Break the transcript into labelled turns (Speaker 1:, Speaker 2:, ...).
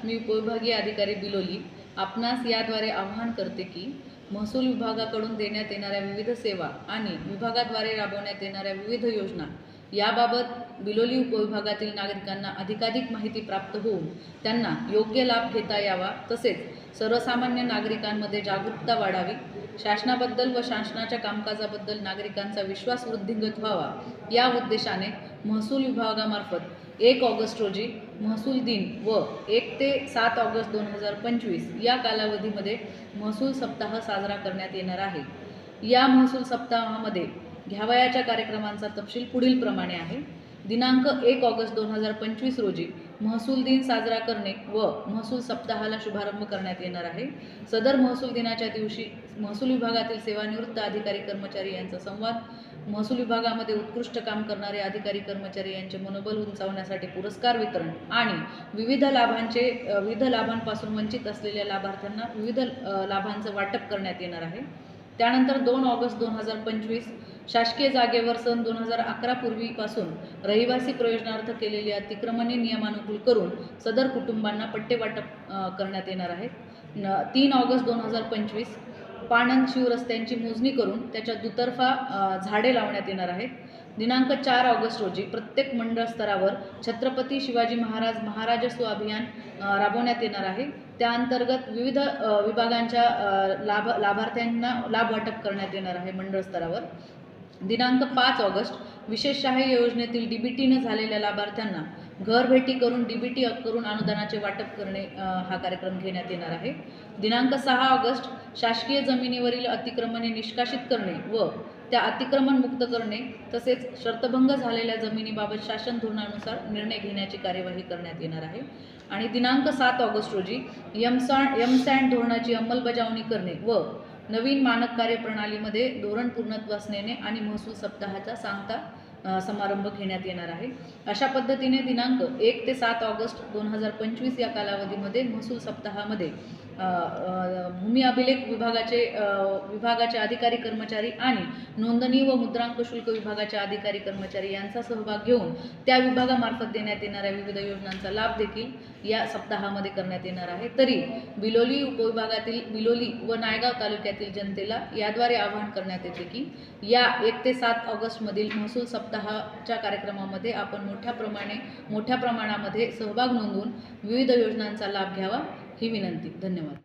Speaker 1: मी उपविभागीय अधिकारी बिलोली आपणास याद्वारे आवाहन करते की महसूल विभागाकडून देण्यात येणाऱ्या विविध सेवा आणि विभागाद्वारे राबवण्यात येणाऱ्या विविध योजना याबाबत बिलोली उपविभागातील नागरिकांना अधिकाधिक माहिती प्राप्त होऊन त्यांना योग्य लाभ घेता यावा, तसेच सर्वसामान्य नागरिकांमध्ये जागरूकता वाढावी, शासनाबद्दल व शासनाच्या कामकाजाबद्दल नागरिकांचा विश्वास वृद्धिंगत व्हावा, या उद्देशाने महसूल विभागामार्फत 1 ऑगस्ट रोजी महसूल दिन व 1 ते 7 ऑगस्ट 2025 या कालावधीमध्ये महसूल सप्ताह साजरा करण्यात येणार आहे। या महसूल सप्ताहामध्ये घ्यावयाच्या कार्यक्रमांचा तपशील पुढील प्रमाणे आहे। दिनांक 1 ऑगस्ट 2025 रोजी महसूल दिन साजरा करणे व महसूल सप्ताहाला शुभारंभ करण्यात येणार आहे। सदर महसूल दिनाच्या दिवशी महसूल विभागातील सेवानिवृत्त अधिकारी कर्मचारी यांचा संवाद, महसूल विभागामध्ये उत्कृष्ट काम करणारे अधिकारी कर्मचारी यांचे मनोबल उंचावण्यासाठी पुरस्कार वितरण आणि विविध लाभांपासून वंचित असलेल्या लाभार्थ्यांना विविध लाभांचं वाटप करण्यात येणार आहे। त्यानंतर 2 ऑगस्ट 2025 शासकीय जागेवर सन 2011 पूर्वीपासून रहिवासी प्रयोजनार्थ केलेली अतिक्रमणे नियमानुकूल करून सदर कुटुंबांना पट्टे वाटप करण्यात येणार आहे। 3 ऑगस्ट 2025 पाणंद शिवरस्त्यांची मोजणी करून त्याच्या दुतर्फा झाडे लावण्यात येणार आहेत। दिनांक 4 ऑगस्ट रोजी प्रत्येक मंडळ स्तरावर छत्रपती शिवाजी महाराज महाराजस्व अभियान राबवण्यात येणार आहे। त्या अंतर्गत विविध विभागांच्या लाभार्थ्यांना लाभ वाटप करण्यात येणार आहे मंडळ स्तरावर। दिनांक 5 ऑगस्ट विशेष सहाय्य योजनेतील डीबीटीने झालेल्या लाभार्थ्यांना घर भेटी करून डीबीटी करून अनुदानाचे वाटप करणे हा कार्यक्रम घेण्यात येणार आहे। दिनांक 6 ऑगस्ट शासकीय जमिनीवरील अतिक्रमणे निष्कासित करणे व त्या अतिक्रमण मुक्त करणे तसेच शर्तभंग झालेल्या जमिनीबाबत शासन धोरणानुसार निर्णय घेण्याची कार्यवाही करण्यात येणार आहे। आणि दिनांक 7 ऑगस्ट रोजी एमसँड धोरणाची अंमलबजावणी करणे व नवीन मानक कार्यप्रणालीमध्ये धोरण पूर्णत्वास नेणे आणि महसूल सप्ताहाचा सांगता समारंभ घेण्यात येणार आहे। अशा पद्धतीने दिनांक 1 ते 7 ऑगस्ट 2025 या कालावधीमध्ये महसूल सप्ताहामध्ये भूमी अभिलेख विभागाचे अधिकारी कर्मचारी आणि नोंदणी व मुद्रांक शुल्क विभागाचे अधिकारी कर्मचारी यांचा सहभाग घेऊन त्या विभागामार्फत देण्यात येणाऱ्या विविध योजनांचा लाभ देखील या सप्ताहामध्ये करण्यात येणार आहे। तरी बिलोली उपविभागातील बिलोली व नायगाव तालुक्यातील जनतेला याद्वारे आवाहन करण्यात येते की या 1 ते 7 ऑगस्ट मधील महसूल सप्ताहाच्या कार्यक्रमामध्ये आपण मोठ्या प्रमाणामध्ये सहभाग नोंदवून विविध योजनांचा लाभ घ्यावा ही विनंती। धन्यवाद।